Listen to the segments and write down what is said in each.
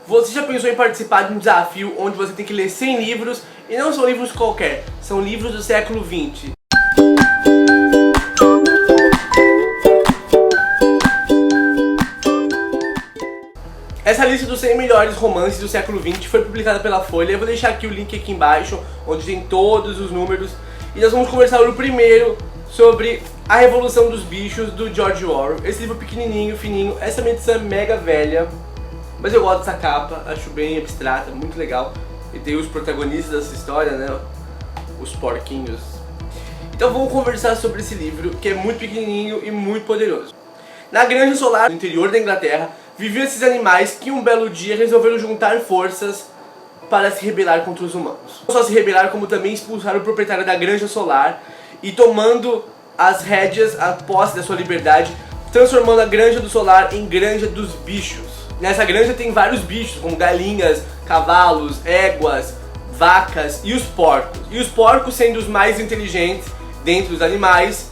Você já pensou em participar de um desafio onde você tem que ler 100 livros, e não são livros qualquer, são livros do século XX? Essa lista dos 100 melhores romances do século XX foi publicada pela Folha. Eu vou deixar aqui o link aqui embaixo, onde tem todos os números. E nós vamos conversar no primeiro sobre A Revolução dos Bichos, do George Orwell. Esse livro pequenininho, fininho, essa é uma edição mega velha, mas eu gosto dessa capa, acho bem abstrata, muito legal. E tem os protagonistas dessa história, né, os porquinhos. Então vamos conversar sobre esse livro, que é muito pequenininho e muito poderoso. Na Granja Solar, no interior da Inglaterra, viviam esses animais que um belo dia resolveram juntar forças para se rebelar contra os humanos. Não só se rebelar, como também expulsar o proprietário da Granja Solar e tomando as rédeas, a posse da sua liberdade, transformando a Granja do Solar em Granja dos Bichos. Nessa granja tem vários bichos, como galinhas, cavalos, éguas, vacas e os porcos. E os porcos, sendo os mais inteligentes dentre os animais,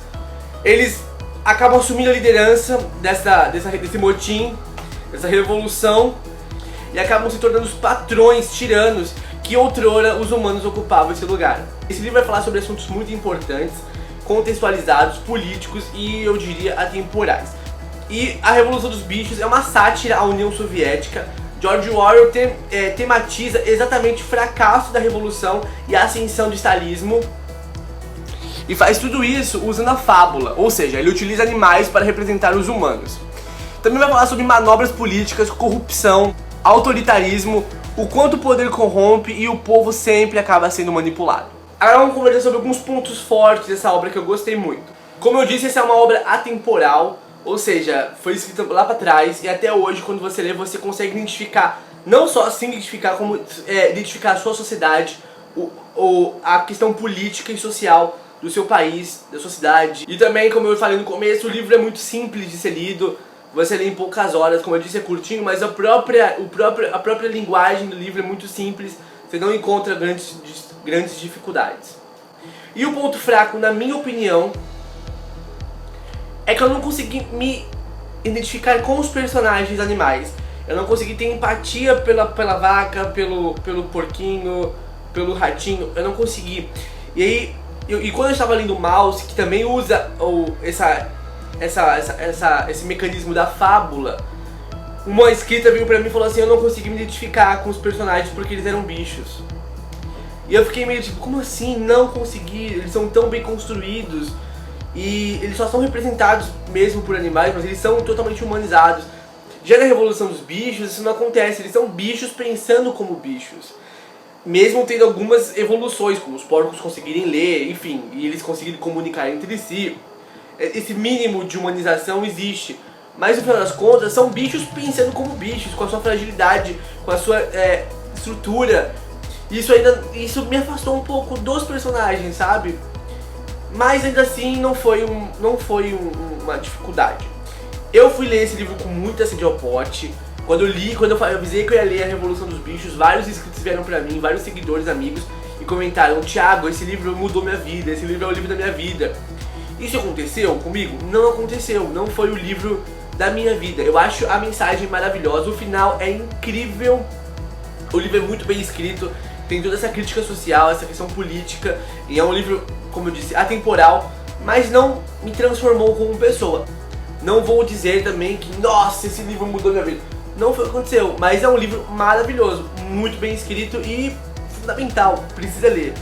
eles acabam assumindo a liderança desse motim, dessa revolução, e acabam se tornando os patrões tiranos que outrora os humanos ocupavam esse lugar. Esse livro vai falar sobre assuntos muito importantes, contextualizados, políticos e, eu diria, atemporais. E A Revolução dos Bichos é uma sátira à União Soviética. George Orwell tematiza exatamente o fracasso da revolução e a ascensão do stalinismo, e faz tudo isso usando a fábula, ou seja, ele utiliza animais para representar os humanos. Também vai falar sobre manobras políticas, corrupção, autoritarismo, o quanto o poder corrompe e o povo sempre acaba sendo manipulado. Agora vamos conversar sobre alguns pontos fortes dessa obra que eu gostei muito. Como eu disse, essa é uma obra atemporal, ou seja, foi escrita lá para trás e até hoje, quando você lê, você consegue identificar, não só se identificar, como identificar a sua sociedade, a questão política e social do seu país, da sua cidade. E também, como eu falei no começo, o livro é muito simples de ser lido. Você lê em poucas horas, como eu disse, é curtinho, mas a própria linguagem do livro é muito simples, você não encontra grandes dificuldades. E o ponto fraco, na minha opinião, é que eu não consegui me identificar com os personagens animais. Eu não consegui ter empatia pela vaca, pelo porquinho, pelo ratinho, eu não consegui. E aí, quando eu estava lendo Mouse, que também usa esse mecanismo da fábula, uma escrita veio pra mim e falou assim: eu não consegui me identificar com os personagens porque eles eram bichos. E eu fiquei meio tipo, como assim não consegui? Eles são tão bem construídos e eles só são representados mesmo por animais, mas eles são totalmente humanizados. Já na Revolução dos Bichos isso não acontece, eles são bichos pensando como bichos, mesmo tendo algumas evoluções, como os porcos conseguirem ler, enfim, e eles conseguirem comunicar entre si. Esse mínimo de humanização existe, mas no final das contas são bichos pensando como bichos, com a sua fragilidade, com a sua estrutura. Isso me afastou um pouco dos personagens, sabe? Mas ainda assim não foi uma dificuldade. Eu fui ler esse livro com muita sede ao pote. Quando eu avisei que eu ia ler A Revolução dos Bichos, vários inscritos vieram pra mim, vários seguidores, amigos, e comentaram: Thiago, esse livro mudou minha vida, esse livro é o livro da minha vida. Isso aconteceu comigo? Não aconteceu, não foi o livro da minha vida. Eu acho a mensagem maravilhosa, o final é incrível, o livro é muito bem escrito, tem toda essa crítica social, essa questão política, e é um livro, como eu disse, atemporal, mas não me transformou como pessoa. Não vou dizer também que, nossa, esse livro mudou minha vida. Não foi o que aconteceu, mas é um livro maravilhoso, muito bem escrito e fundamental, precisa ler,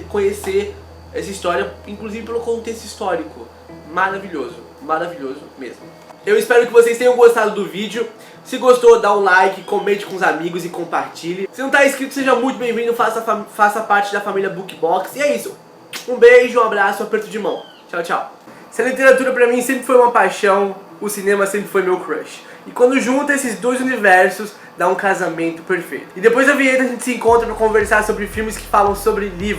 conhecer essa história, inclusive pelo contexto histórico. Maravilhoso, maravilhoso mesmo. Eu espero que vocês tenham gostado do vídeo. Se gostou, dá um like, comente com os amigos e compartilhe. Se não está inscrito, seja muito bem-vindo, faça parte da família BookBox. E é isso, um beijo, um abraço, um aperto de mão. Tchau, tchau. Se a literatura pra mim sempre foi uma paixão, o cinema sempre foi meu crush. E quando junta esses dois universos, dá um casamento perfeito. E depois da vinheta a gente se encontra pra conversar sobre filmes que falam sobre livros.